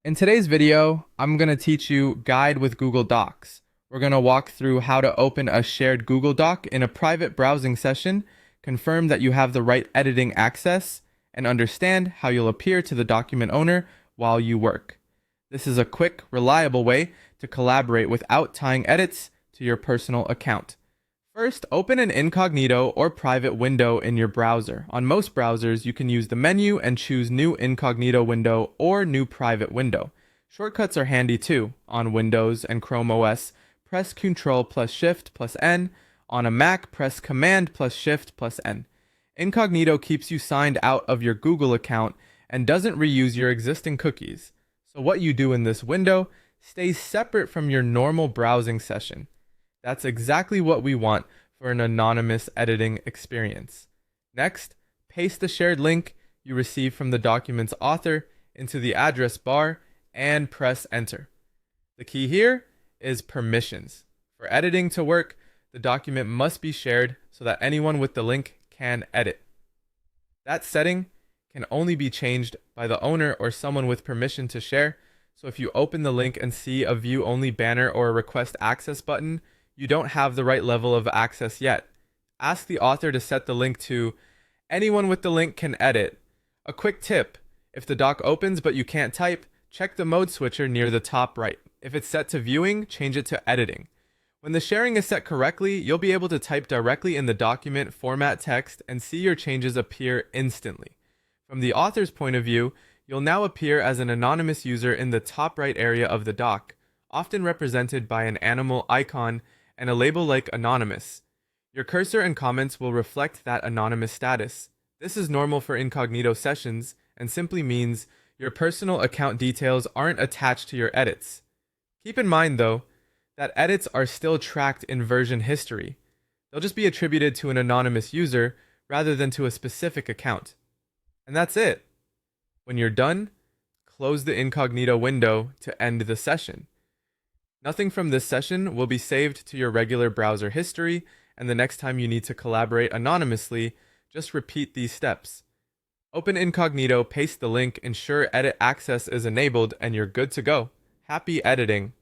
In today's video, I'm going to teach you Guide with Google Docs. We're going to walk through how to open a shared Google Doc in a private browsing session, confirm that you have the right editing access, and understand how you'll appear to the document owner while you work. This is a quick, reliable way to collaborate without tying edits to your personal account. First, open an incognito or private window in your browser. On most browsers, you can use the menu and choose New Incognito Window or New Private Window. Shortcuts are handy too. On Windows and Chrome OS, press Ctrl plus Shift plus N. On a Mac, press Command plus Shift plus N. Incognito keeps you signed out of your Google account and doesn't reuse your existing cookies. So what you do in this window stays separate from your normal browsing session. That's exactly what we want for an anonymous editing experience. Next, paste the shared link you received from the document's author into the address bar and press enter. The key here is permissions. For editing to work, the document must be shared so that anyone with the link can edit. That setting can only be changed by the owner or someone with permission to share. So if you open the link and see a view only banner or a request access button, you don't have the right level of access yet. Ask the author to set the link to anyone with the link can edit. A quick tip, if the doc opens but you can't type, check the mode switcher near the top right. If it's set to viewing, change it to editing. When the sharing is set correctly, you'll be able to type directly in the document format text and see your changes appear instantly. From the author's point of view, you'll now appear as an anonymous user in the top right area of the doc, often represented by an animal icon and a label like anonymous. Your cursor and comments will reflect that anonymous status. This is normal for incognito sessions and simply means your personal account details aren't attached to your edits. Keep in mind though, that edits are still tracked in version history. They'll just be attributed to an anonymous user rather than to a specific account. And that's it. When you're done, close the incognito window to end the session. Nothing from this session will be saved to your regular browser history, and the next time you need to collaborate anonymously, just repeat these steps. Open Incognito, paste the link, ensure edit access is enabled, and you're good to go. Happy editing!